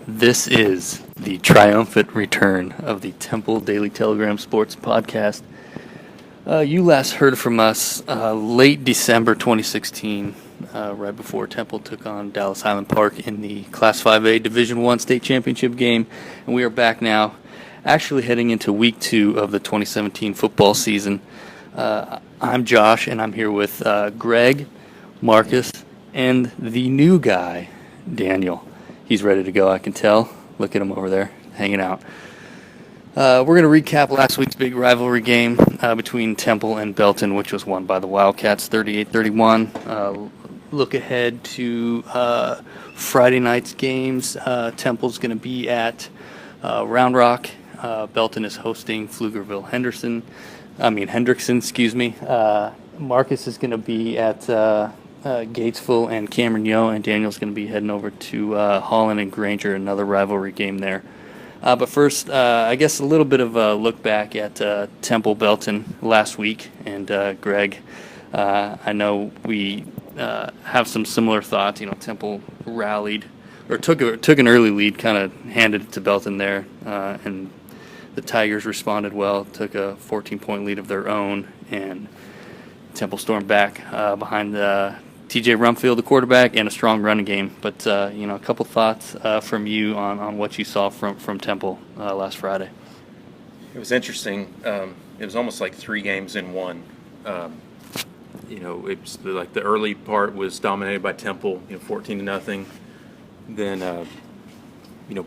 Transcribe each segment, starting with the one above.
This is the triumphant return of the Temple Daily Telegram Sports Podcast. You last heard from us late December 2016, right before Temple took on Dallas Highland Park in the Class 5A Division I State Championship game. And we are back now, actually heading into Week 2 of the 2017 football season. I'm Josh, and I'm here with Greg, Marcus, and the new guy, Daniel. He's ready to go, I can tell. Look at him over there, hanging out. We're going to recap last week's big rivalry game between Temple and Belton, which was won by the Wildcats 38-31. Look ahead to Friday night's games. Temple's going to be at Round Rock. Belton is hosting Hendrickson, Marcus is going to be at Gatesville and Cameron Yo, and Daniel's going to be heading over to Holland and Granger, another rivalry game there. But first, I guess a little bit of a look back at Temple Belton last week. And Greg, I know we have some similar thoughts. You know, Temple rallied or took an early lead, kind of handed it to Belton there, and the Tigers responded well, took a 14-point lead of their own, and Temple stormed back behind T.J. Rumfield, the quarterback, and a strong running game. But, a couple thoughts from you on what you saw from Temple last Friday. It was interesting. It was almost like three games in one. It was like the early part was dominated by Temple, 14-0. Then,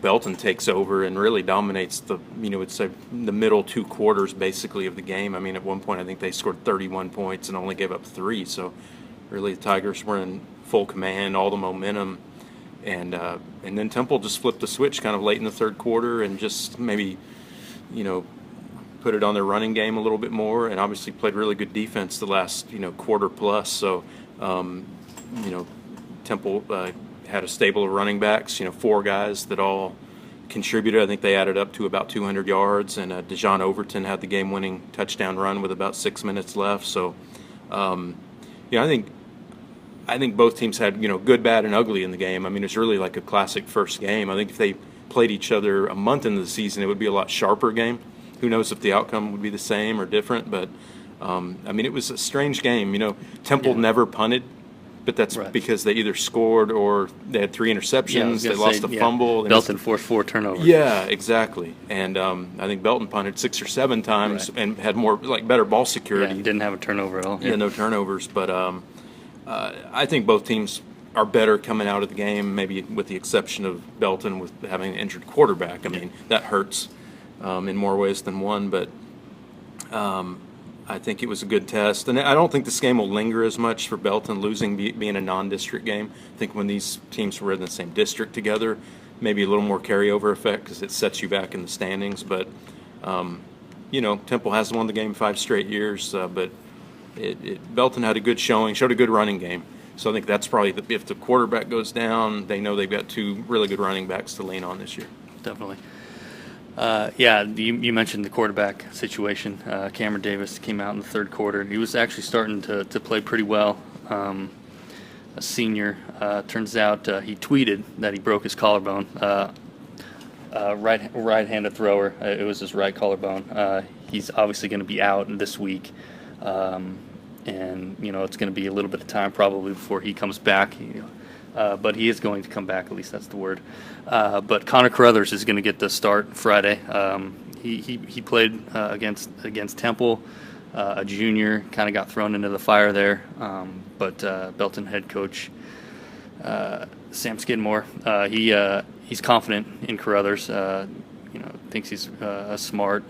Belton takes over and really dominates the middle two quarters basically of the game. I mean, at one point I think they scored 31 points and only gave up 3. So really the Tigers were in full command, all the momentum. And then Temple just flipped the switch kind of late in the third quarter and just maybe, put it on their running game a little bit more, and obviously played really good defense the last, quarter plus. So, Temple had a stable of running backs, 4 guys that all contributed. I think they added up to about 200 yards, and DeJohn Overton had the game-winning touchdown run with about 6 minutes left. So, I think both teams had, good, bad, and ugly in the game. I mean, it's really like a classic first game. I think if they played each other a month into the season, it would be a lot sharper game. Who knows if the outcome would be the same or different, but, it was a strange game. Temple never punted, but that's right, because they either scored or they had 3 interceptions, they lost a fumble. Belton forced 4 turnovers. Yeah, exactly. And I think Belton punted 6 or 7 times and had better ball security. Yeah, didn't have a turnover at all. Yeah, no turnovers, but I think both teams are better coming out of the game, maybe with the exception of Belton with having an injured quarterback. I mean, that hurts in more ways than one, but I think it was a good test. And I don't think this game will linger as much for Belton, losing being a non-district game. I think when these teams were in the same district together, maybe a little more carryover effect because it sets you back in the standings. But, Temple hasn't won the game 5 straight years, but Belton had a good showing, showed a good running game. So I think that's probably, if the quarterback goes down, they know they've got 2 really good running backs to lean on this year. Definitely. You mentioned the quarterback situation. Cameron Davis came out in the third quarter. He was actually starting to play pretty well. A senior. Turns out he tweeted that he broke his collarbone. Right-handed thrower. It was his right collarbone. He's obviously going to be out this week. And it's going to be a little bit of time probably before he comes back. But he is going to come back, at least that's the word. But Connor Carruthers is going to get the start Friday. He played against Temple, a junior, kind of got thrown into the fire there. But Belton head coach Sam Skidmore, he's confident in Carruthers. Thinks he's a smart,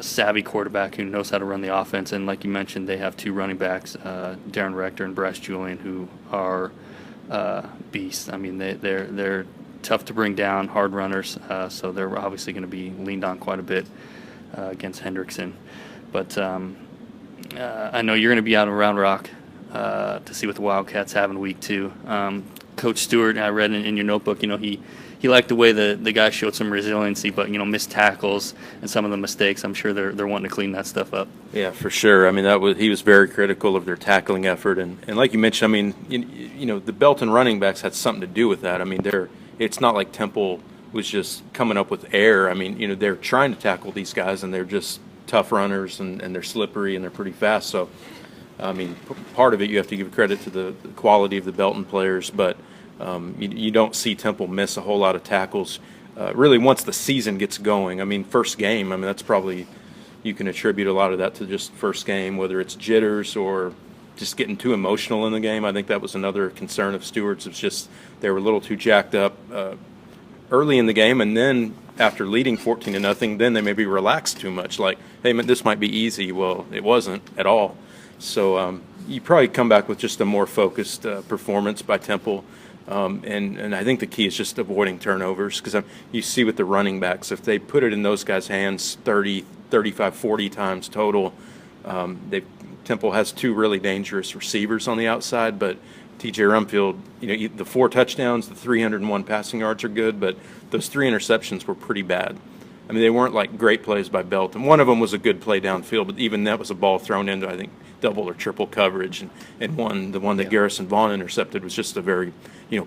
savvy quarterback who knows how to run the offense. And like you mentioned, they have 2 running backs, Darren Rector and Bryce Julian, who are beasts. I mean, they're tough to bring down, hard runners, so they're obviously going to be leaned on quite a bit against Hendrickson. But I know you're going to be out in Round Rock to see what the Wildcats have in Week 2. Coach Stewart, I read in your notebook, he liked the way the guys showed some resiliency, but missed tackles and some of the mistakes. I'm sure they're wanting to clean that stuff up. Yeah, for sure. I mean, he was very critical of their tackling effort, and like you mentioned, I mean, the Belton running backs had something to do with that. I mean, they're it's not like Temple was just coming up with air. I mean, they're trying to tackle these guys, and they're just tough runners, and they're slippery, and they're pretty fast. So, I mean, part of it you have to give credit to the quality of the Belton players, but you don't see Temple miss a whole lot of tackles. Really, once the season gets going, I mean, first game, I mean, that's probably, you can attribute a lot of that to just first game, whether it's jitters or just getting too emotional in the game. I think that was another concern of Stewart's. It's just they were a little too jacked up early in the game, and then after leading 14-0, then they maybe relaxed too much. Like, hey, man, this might be easy. Well, it wasn't at all. So you probably come back with just a more focused performance by Temple. And I think the key is just avoiding turnovers, because you see with the running backs, if they put it in those guys' hands 30, 35, 40 times total, Temple has two really dangerous receivers on the outside, but T.J. Rumfield, the 4 touchdowns, the 301 passing yards are good, but those 3 interceptions were pretty bad. I mean, they weren't like great plays by Belton. One of them was a good play downfield, but even that was a ball thrown into, I think, double or triple coverage. And the one that Garrison Vaughn intercepted was just a very,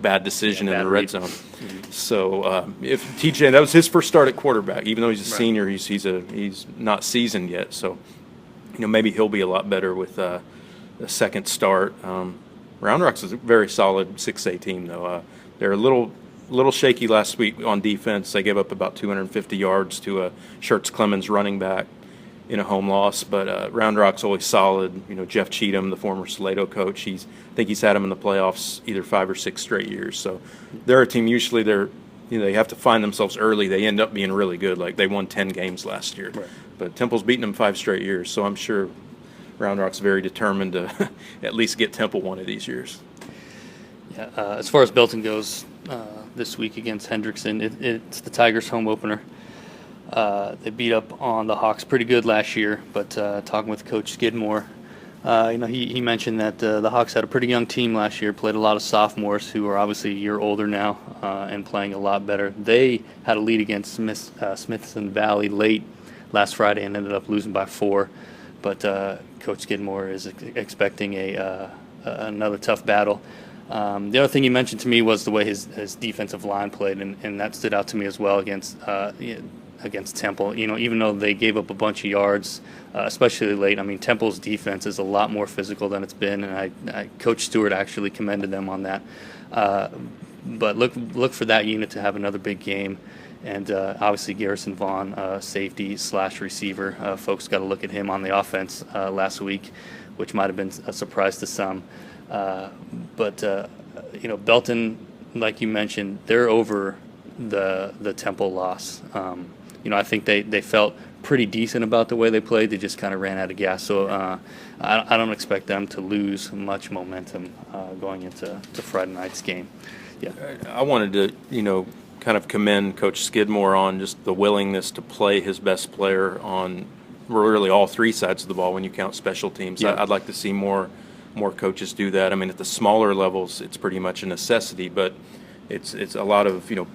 bad decision in the red zone. Mm-hmm. So if TJ, that was his first start at quarterback, even though he's a senior, he's not seasoned yet. So, maybe he'll be a lot better with a second start. Round Rock's is a very solid 6A team, though. They're a little shaky last week on defense. They gave up about 250 yards to a Schertz Clemens running back in a home loss, but Round Rock's always solid. Jeff Cheatham, the former Salado coach, I think he's had them in the playoffs either 5 or 6 straight years. So they're a team, usually they have to find themselves early. They end up being really good. Like, they won 10 games last year. Right. But Temple's beaten them 5 straight years, so I'm sure Round Rock's very determined to at least get Temple one of these years. Yeah, as far as Belton goes, this week against Hendrickson, it's the Tigers' home opener. They beat up on the Hawks pretty good last year, but talking with Coach Skidmore, he mentioned that the Hawks had a pretty young team last year, played a lot of sophomores who are obviously a year older now and playing a lot better. They had a lead against Smithson Valley late last Friday and ended up losing by 4, but Coach Skidmore is expecting another tough battle. The other thing he mentioned to me was the way his defensive line played, and that stood out to me as well against Temple. Even though they gave up a bunch of yards, especially late, I mean, Temple's defense is a lot more physical than it's been, and Coach Stewart actually commended them on that. But look for that unit to have another big game. And obviously Garrison Vaughn, safety / receiver. Folks got to look at him on the offense last week, which might have been a surprise to some. But Belton, like you mentioned, they're over the Temple loss. I think they felt pretty decent about the way they played. They just kind of ran out of gas. So I don't expect them to lose much momentum going into Friday night's game. Yeah, I wanted to, kind of commend Coach Skidmore on just the willingness to play his best player on really all 3 sides of the ball when you count special teams. Yeah. I'd like to see more coaches do that. I mean, at the smaller levels, it's pretty much a necessity, but it's a lot of 5A,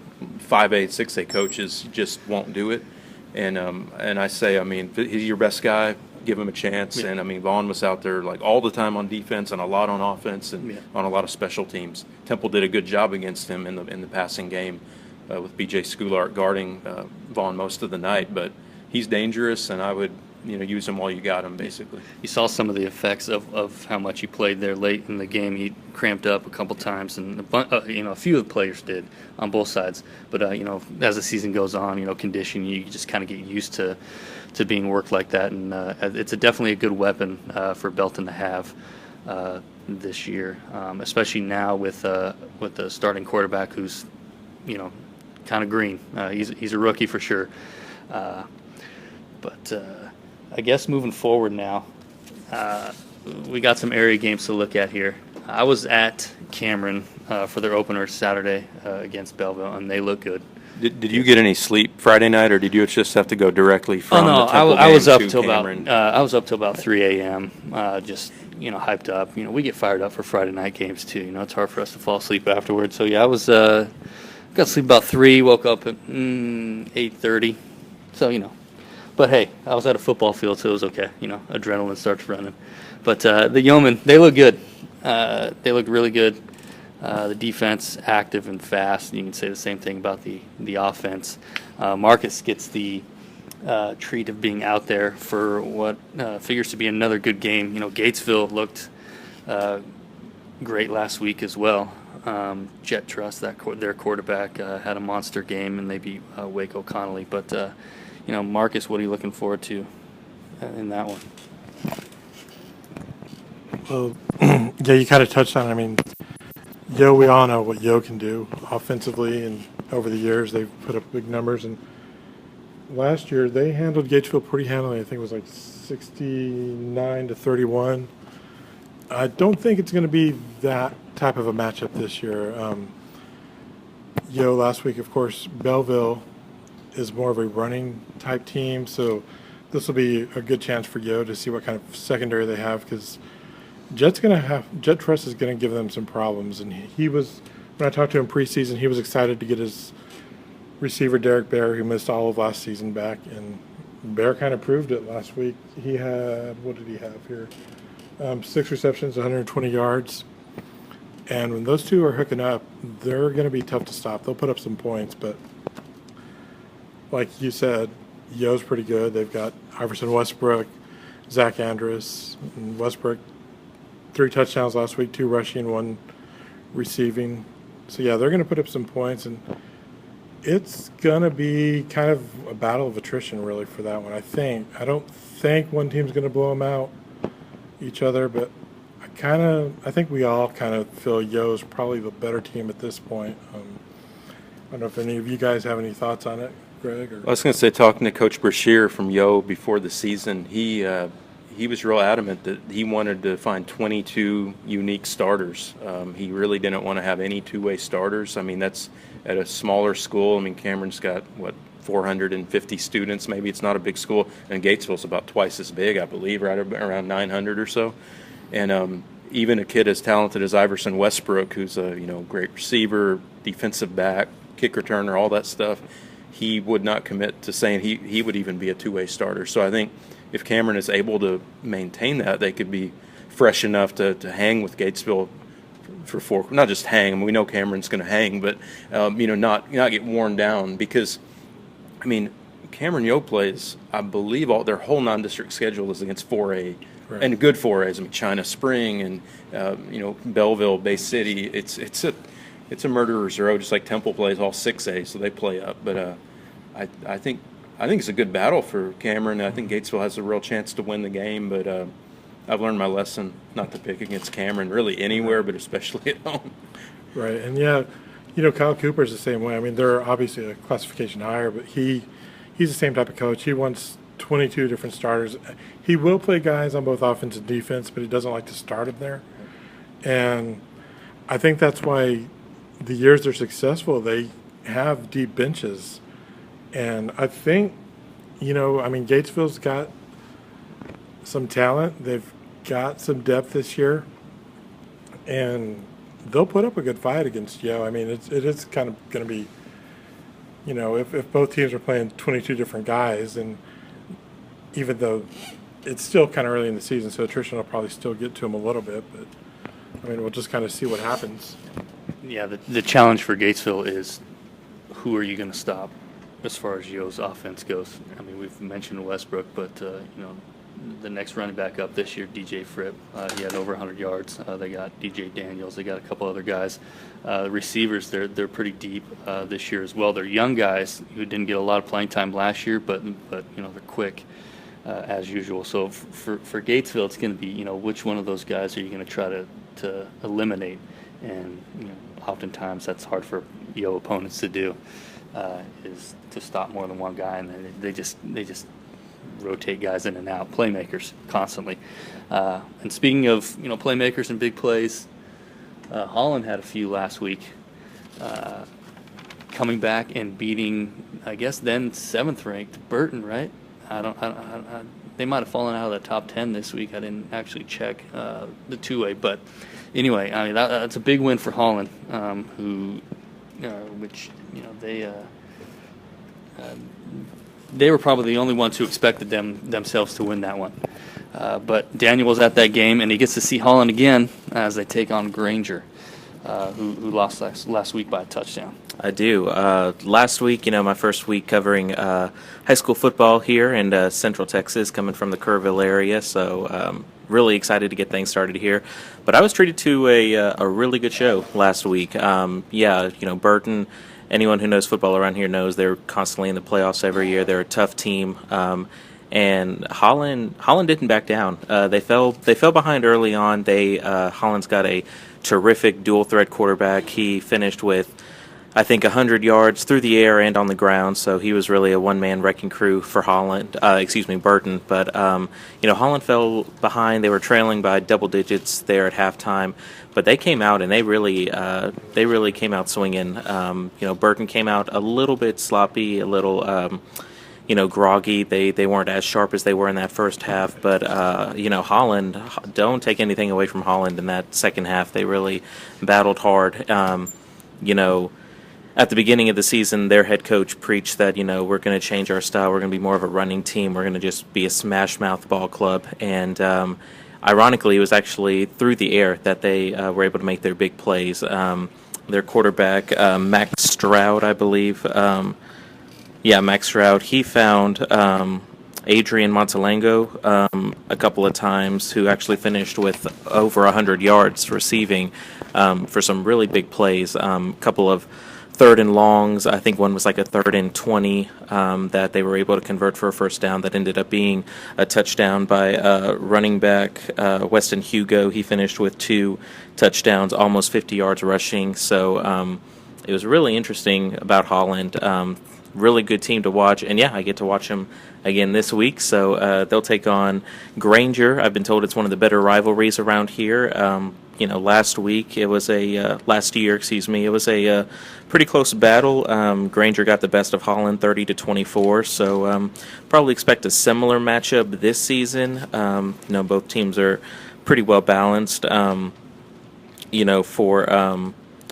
6A coaches just won't do it. And I say, I mean, if he's your best guy, give him a chance. Yeah. And I mean, Vaughn was out there like all the time on defense and a lot on offense and on a lot of special teams. Temple did a good job against him in the passing game with B.J. Schoolart guarding Vaughn most of the night. But he's dangerous, and I would use him while you got him, basically. You saw some of the effects of how much he played there late in the game. He cramped up a couple times, and a few of the players did on both sides. But as the season goes on, condition, you just kind of get used to being worked like that, and it's definitely a good weapon for Belton to have this year, especially now with the starting quarterback who's kind of green. He's a rookie for sure, but. I guess moving forward now, we got some area games to look at here. I was at Cameron for their opener Saturday against Belleville, and they look good. Did you get any sleep Friday night, or did you just have to go directly from the Temple game I was up to till Cameron? I was up till about 3 a.m. Just hyped up. We get fired up for Friday night games too. It's hard for us to fall asleep afterwards. So yeah, I was got to sleep about 3. Woke up at 8:30. So But hey, I was at a football field, so it was okay. Adrenaline starts running. But the Yeomen, they look good. They look really good. The defense active and fast. You can say the same thing about the offense. Marcus gets the treat of being out there for what figures to be another good game. Gatesville looked great last week as well. Jet Trust, their quarterback, had a monster game, and they beat Waco Connolly. But Marcus, what are you looking forward to in that one? Well, yeah, you kind of touched on it. I mean, we all know what Yo can do offensively, and over the years they've put up big numbers. And last year they handled Gatesville pretty handily. I think it was like 69-31. I don't think it's going to be that type of a matchup this year. Last week, of course, Belleville is more of a running type team, so this will be a good chance for Yo to see what kind of secondary they have, because Jet Trust is going to give them some problems. And he was, when I talked to him preseason, he was excited to get his receiver Derek Bear, who missed all of last season, back, and Bear kind of proved it last week. He had, what did he have here? 6 receptions, 120 yards. And when those two are hooking up, they're going to be tough to stop. They'll put up some points, but like you said, Yo's pretty good. They've got Iverson Westbrook, Zach Andrus, and Westbrook, 3 touchdowns last week, 2 rushing, 1 receiving. So, yeah, they're going to put up some points, and it's going to be kind of a battle of attrition, really, for that one, I think. I don't think one team's going to blow them out, each other, but I think we all kind of feel Yo's probably the better team at this point. I don't know if any of you guys have any thoughts on it, Greg? Or? I was going to say, talking to Coach Brashear from Yo before the season, he was real adamant that he wanted to find 22 unique starters. He really didn't want to have any two-way starters. I mean, that's at a smaller school. I mean, Cameron's got, 450 students. Maybe it's not a big school. And Gatesville's about twice as big, I believe, right around 900 or so. And even a kid as talented as Iverson Westbrook, who's a great receiver, defensive back, kick returner, all that stuff, he would not commit to saying he would even be a two-way starter. So I think if Cameron is able to maintain that, they could be fresh enough to hang with Gatesville for 4. Not just hang. I mean, we know Cameron's going to hang, but not get worn down, because I mean, Cameron Yo plays, I believe, their whole non-district schedule is against 4A, right, and good 4As. I mean, China Spring and Belleville, Bay City. It's a murderer's row, just like Temple plays all 6A, so they play up. But I think it's a good battle for Cameron. I think Gatesville has a real chance to win the game, but I've learned my lesson not to pick against Cameron really anywhere, but especially at home. Right, and Kyle Cooper's the same way. I mean, they're obviously a classification higher, but he's the same type of coach. He wants 22 different starters. He will play guys on both offense and defense, but he doesn't like to start them there. And I think that's why the years they're successful, they have deep benches. And I think, Gatesville's got some talent. They've got some depth this year. And they'll put up a good fight against Yo. I mean, it is kind of going to be, if both teams are playing 22 different guys, and even though it's still kind of early in the season, so attrition will probably still get to them a little bit, but I mean, we'll just kind of see what happens. Yeah, the challenge for Gatesville is who are you going to stop as far as Yo's offense goes. I mean, we've mentioned Westbrook, but the next running back up this year, DJ Fripp, he had over 100 yards. They got DJ Daniels. They got a couple other guys. Receivers, they're pretty deep this year as well. They're young guys who didn't get a lot of playing time last year, but they're quick as usual. So for Gatesville, it's going to be which one of those guys are you going to try to eliminate, and oftentimes that's hard for Yo opponents to do, is to stop more than one guy, and they just rotate guys in and out, playmakers constantly. And speaking of playmakers and big plays, Holland had a few last week, coming back and beating, I guess then 7th ranked Burton, right? They might have fallen out of the top 10 this week. I didn't actually check the 2A, but anyway, I mean that's a big win for Holland, they were probably the only ones who expected themselves to win that one. But Daniel was at that game, and he gets to see Holland again as they take on Granger. who lost last week by a touchdown. I do. Last week, my first week covering high school football here in Central Texas, coming from the Kerrville area, so really excited to get things started here. But I was treated to a really good show last week. Burton, anyone who knows football around here knows they're constantly in the playoffs every year. They're a tough team. And Holland didn't back down. They fell behind early on. Holland's got a terrific dual threat quarterback. He finished with, I think, 100 yards through the air and on the ground. So he was really a one-man wrecking crew for Burton. But Holland fell behind. They were trailing by double digits there at halftime. But they came out and they really came out swinging. Burton came out a little bit sloppy, a little groggy. They weren't as sharp as they were in that first half. But, Holland, don't take anything away from Holland in that second half. They really battled hard. At the beginning of the season, their head coach preached that, we're going to change our style. We're going to be more of a running team. We're going to just be a smash mouth ball club. And ironically, it was actually through the air that they were able to make their big plays. Their quarterback, Max Stroud, I believe, Max Stroud, he found Adrian Montalengo a couple of times, who actually finished with over 100 yards receiving for some really big plays. A couple of third and longs. I think one was like a 3rd and 20 that they were able to convert for a first down that ended up being a touchdown by running back Weston Hugo. He finished with 2 touchdowns, almost 50 yards rushing. So it was really interesting about Holland. Really good team to watch, and I get to watch them again this week. So they'll take on Granger. I've been told it's one of the better rivalries around here. Last year, it was a pretty close battle. Granger got the best of Holland, 30-24. So probably expect a similar matchup this season. Both teams are pretty well balanced.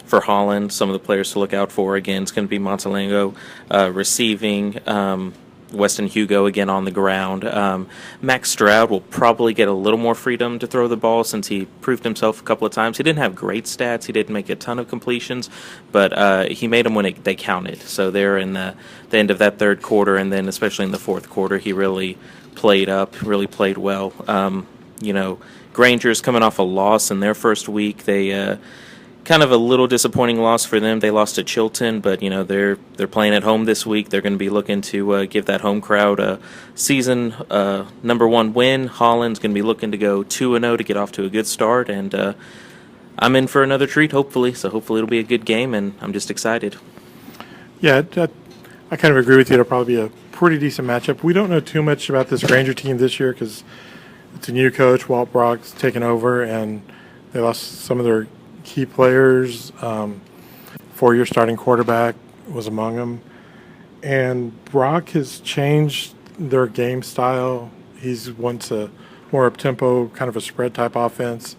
For Holland, some of the players to look out for, again, it's going to be Montalengo receiving, Weston Hugo again on the ground. Max Stroud will probably get a little more freedom to throw the ball since he proved himself a couple of times. He didn't have great stats. He didn't make a ton of completions, but he made them when they counted. So there in the end of that third quarter, and then especially in the fourth quarter, he really played up, really played well. Granger's coming off a loss in their first week. They kind of a little disappointing loss for them. They lost to Chilton, but they're playing at home this week. They're going to be looking to give that home crowd a season number 1 win. Holland's going to be looking to go 2-0 to get off to a good start, and I'm in for another treat, hopefully. So hopefully it'll be a good game, and I'm just excited. Yeah, I kind of agree with you. It'll probably be a pretty decent matchup. We don't know too much about this Granger team this year because it's a new coach. Walt Brock's taken over, and they lost some of their key players. 4-year starting quarterback was among them. And Brock has changed their game style. He's wants a more up-tempo, kind of a spread type offense.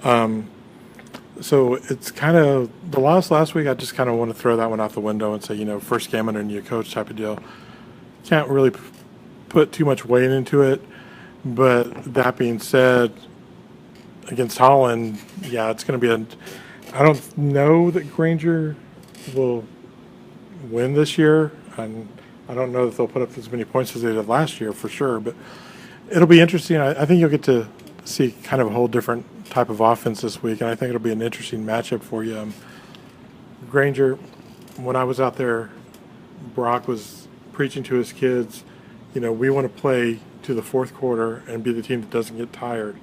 So it's kind of the loss last week. I just kind of want to throw that one out the window and say, first game under a new coach type of deal. Can't really put too much weight into it. But that being said, against Holland, it's going to be I don't know that Granger will win this year, and I don't know that they'll put up as many points as they did last year for sure, but it'll be interesting. I think you'll get to see kind of a whole different type of offense this week, and I think it'll be an interesting matchup for you. Granger, when I was out there, Brock was preaching to his kids, we want to play to the fourth quarter and be the team that doesn't get tired.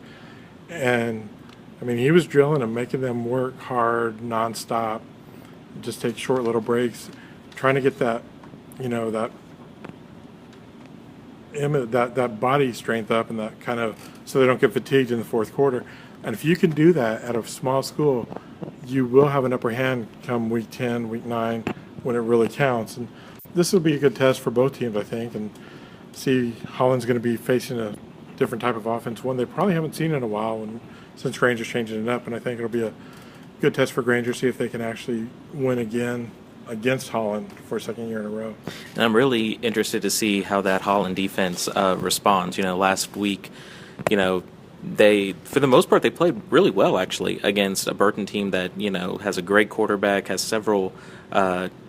And, he was drilling them, making them work hard, nonstop, just take short little breaks, trying to get that, that body strength up and that kind of so they don't get fatigued in the fourth quarter. And if you can do that at a small school, you will have an upper hand come week 10, week 9, when it really counts. And this will be a good test for both teams, I think, and see Holland's going to be facing a different type of offense, one they probably haven't seen in a while since Granger's changing it up. And I think it'll be a good test for Granger, see if they can actually win again against Holland for a second year in a row. And I'm really interested to see how that Holland defense responds. Last week, for the most part, they played really well actually against a Burton team that has a great quarterback, has several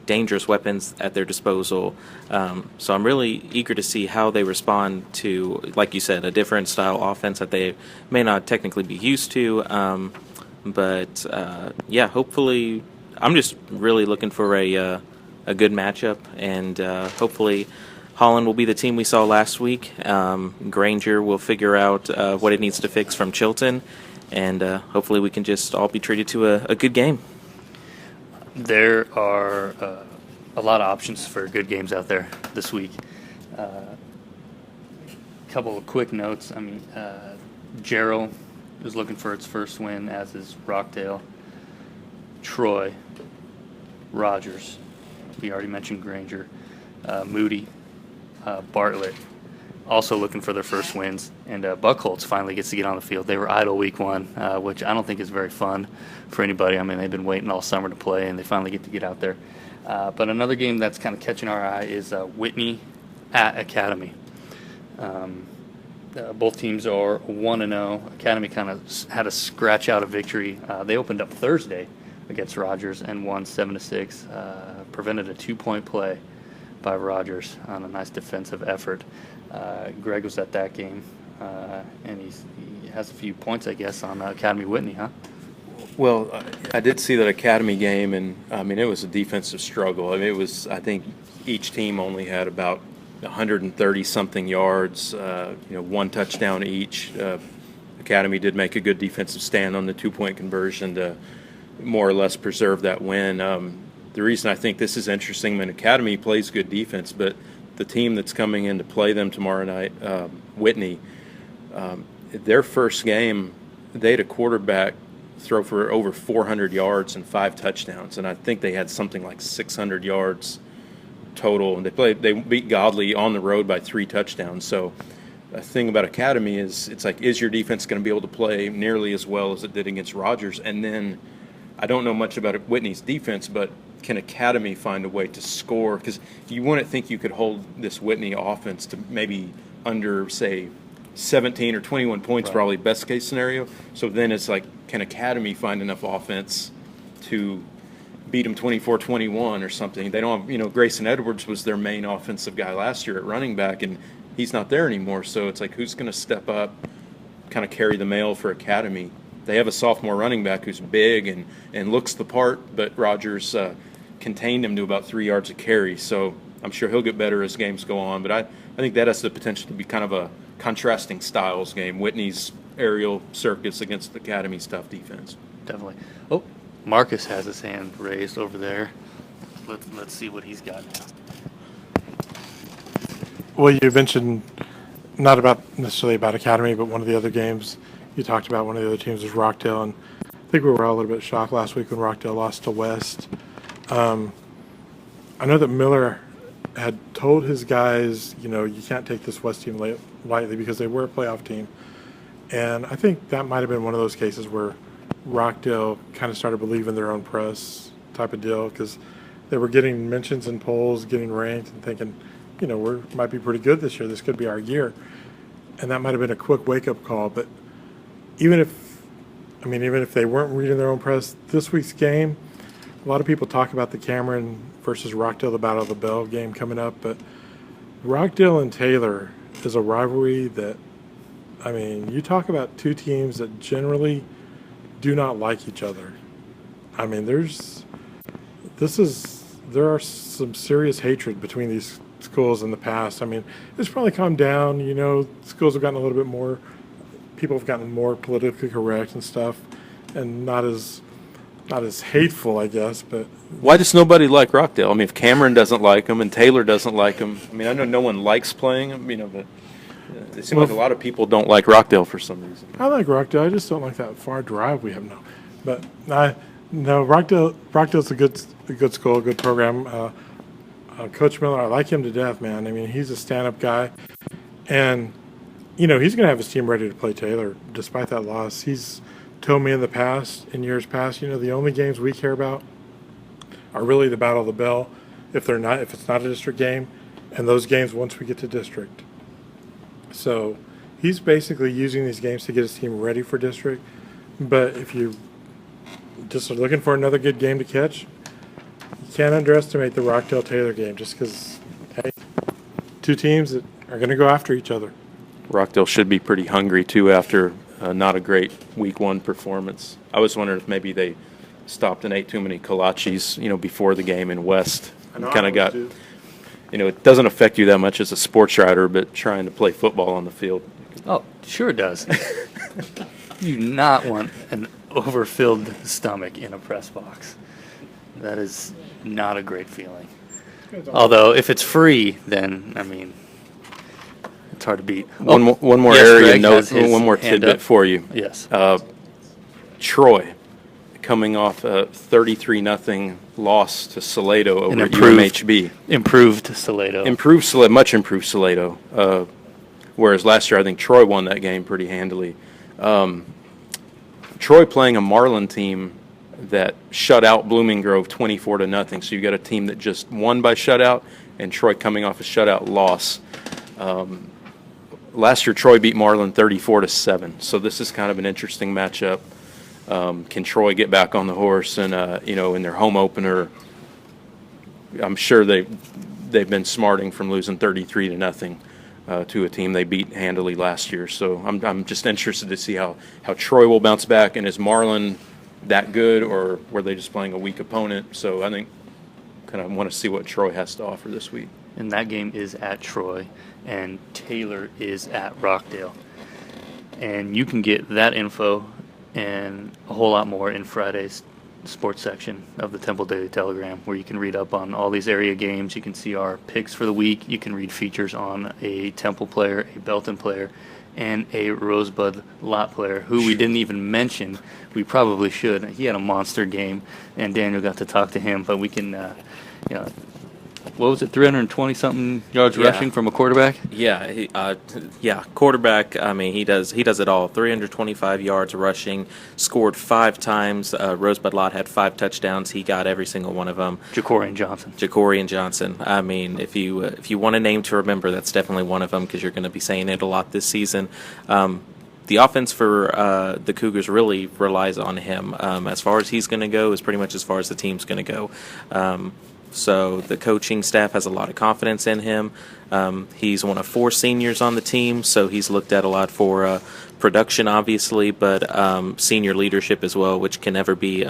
dangerous weapons at their disposal. So I'm really eager to see how they respond to, like you said, a different style offense that they may not technically be used to. But hopefully, I'm just really looking for a good matchup, and hopefully Holland will be the team we saw last week. Granger will figure out what it needs to fix from Chilton, and hopefully we can just all be treated to a good game. There are a lot of options for good games out there this week. Couple of quick notes. Jarrell is looking for its first win, as is Rockdale. Troy, Rogers, we already mentioned Granger, Moody, Bartlett, also looking for their first wins. And Buckholz finally gets to get on the field. They were idle week 1, which I don't think is very fun for anybody. They've been waiting all summer to play, and they finally get to get out there. But another game that's kind of catching our eye is Whitney at Academy. Both teams are 1-0. Academy kind of had a scratch out of victory. They opened up Thursday against Rogers and won 7-6. Prevented a 2-point play by Rogers on a nice defensive effort. Greg was at that game, and he has a few points, I guess, on Academy Whitney, huh? Well, I did see that Academy game, and it was a defensive struggle. I think each team only had about 130-something yards, 1 touchdown each. Academy did make a good defensive stand on the 2-point conversion to more or less preserve that win. The reason I think this is interesting, Academy plays good defense, but the team that's coming in to play them tomorrow night, Whitney, their first game, they had a quarterback throw for over 400 yards and 5 touchdowns, and I think they had something like 600 yards total. And they beat Godley on the road by 3 touchdowns. So the thing about Academy is, it's like, is your defense going to be able to play nearly as well as it did against Rogers? And then I don't know much about Whitney's defense, but can Academy find a way to score? Because you wouldn't think you could hold this Whitney offense to maybe under, say, 17 or 21 points, right. Probably best case scenario. So then it's like, can Academy find enough offense to beat them 24-21 or something? They don't have, Grayson Edwards was their main offensive guy last year at running back, and he's not there anymore. So it's like, who's going to step up, kind of carry the mail for Academy? They have a sophomore running back who's big and looks the part, but Rogers contained him to about 3 yards a carry. So I'm sure he'll get better as games go on. But I think that has the potential to be kind of a contrasting styles game. Whitney's aerial circus against the Academy's tough defense. Definitely. Oh, Marcus has his hand raised over there. Let's see what he's got now. Well, you mentioned not necessarily about Academy, but one of the other games you talked about, one of the other teams was Rockdale, and I think we were all a little bit shocked last week when Rockdale lost to West. I know that Miller had told his guys, you can't take this West team lightly because they were a playoff team. And I think that might have been one of those cases where Rockdale kind of started believing their own press type of deal, because they were getting mentions in polls, getting ranked, and thinking, we might be pretty good this year. This could be our year. And that might have been a quick wake-up call. But even if they weren't reading their own press, this week's game, a lot of people talk about the Cameron versus Rockdale, the Battle of the Bell game coming up. But Rockdale and Taylor is a rivalry that, you talk about two teams that generally do not like each other. There are some serious hatred between these schools in the past. It's probably calmed down. Schools have gotten a little bit more, people have gotten more politically correct and stuff, and not as hateful, I guess. But why does nobody like Rockdale? If Cameron doesn't like them and Taylor doesn't like them, I know no one likes playing them, but it seems like a lot of people don't like Rockdale for some reason. I like Rockdale. I just don't like that far drive we have now. But Rockdale's a good school, a good program. Coach Miller, I like him to death, man. He's a stand-up guy, and he's going to have his team ready to play Taylor despite that loss. He's told me in years past, the only games we care about are really the Battle of the Bell, if it's not a district game, and those games once we get to district. So he's basically using these games to get his team ready for district. But if you just are looking for another good game to catch, you can't underestimate the Rockdale-Taylor game just because, hey, two teams that are going to go after each other. Rockdale should be pretty hungry, too, after not a great Week 1 performance. I was wondering if maybe they stopped and ate too many kolaches, before the game in West. Kind of got, it doesn't affect you that much as a sports writer, but trying to play football on the field. Oh, sure it does. You do not want an overfilled stomach in a press box. That is not a great feeling. Although, if it's free, then, it's hard to beat. One more yes, area Greg note, has his one more hand tidbit up. for you. Yes. Troy, coming off a 33-0 loss to Salado over at improved- UMHB. Improved Salado. Much improved Salado. Whereas last year, I think Troy won that game pretty handily. Troy playing a Marlin team that shut out Blooming Grove 24-0. So you got a team that just won by shutout, and Troy coming off a shutout loss. Last year, Troy beat Marlin 34-7. So this is kind of an interesting matchup. Can Troy get back on the horse and in their home opener? I'm sure they've been smarting from losing 33-0 to a team they beat handily last year. So I'm just interested to see how Troy will bounce back. And is Marlin that good, or were they just playing a weak opponent? So I think kind of want to see what Troy has to offer this week. And that game is at Troy, and Taylor is at Rockdale. And you can get that info and a whole lot more in Friday's sports section of the Temple Daily Telegram, where you can read up on all these area games. You can see our picks for the week. You can read features on a Temple player, a Belton player, and a Rosebud Lot player, who we didn't even mention. We probably should. He had a monster game, and Daniel got to talk to him, but we can, what was it, 320-something yards Yeah. rushing from a quarterback? Yeah, quarterback. He does it all. 325 yards rushing, scored 5 times. Rosebud Lot had 5 touchdowns. He got every single one of them. Jacorian Johnson. If you want a name to remember, that's definitely one of them, because you're going to be saying it a lot this season. The offense for the Cougars really relies on him. As far as he's going to go is pretty much as far as the team's going to go. So the coaching staff has a lot of confidence in him. He's one of 4 seniors on the team, so he's looked at a lot for production, obviously, but senior leadership as well, which can never be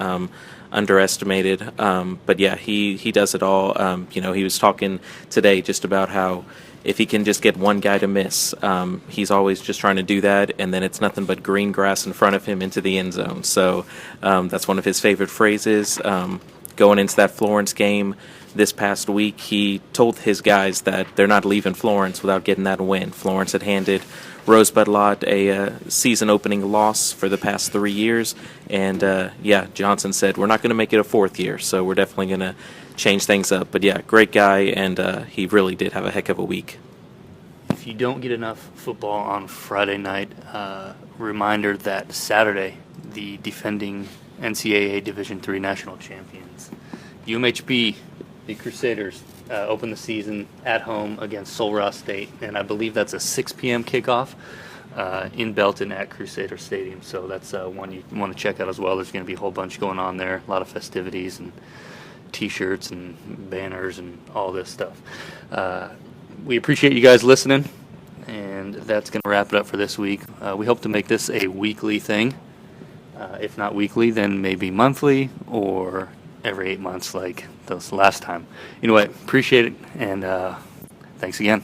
underestimated. But yeah, he does it all. He was talking today just about how if he can just get one guy to miss, he's always just trying to do that, and then it's nothing but green grass in front of him into the end zone. So that's one of his favorite phrases. Going into that Florence game this past week, he told his guys that they're not leaving Florence without getting that win. Florence had handed Rosebud Lot a season-opening loss for the past 3 years, and Johnson said, we're not going to make it a 4th year, so we're definitely going to change things up. But yeah, great guy, and he really did have a heck of a week. If you don't get enough football on Friday night, reminder that Saturday, the defending NCAA Division III national champions, UMHB, the Crusaders, open the season at home against Sul Ross State, and I believe that's a 6 p.m. kickoff in Belton at Crusader Stadium. So that's one you want to check out as well. There's going to be a whole bunch going on there, a lot of festivities and T-shirts and banners and all this stuff. We appreciate you guys listening, and that's going to wrap it up for this week. We hope to make this a weekly thing. If not weekly, then maybe monthly or every 8 months like this last time. Anyway, appreciate it, and thanks again.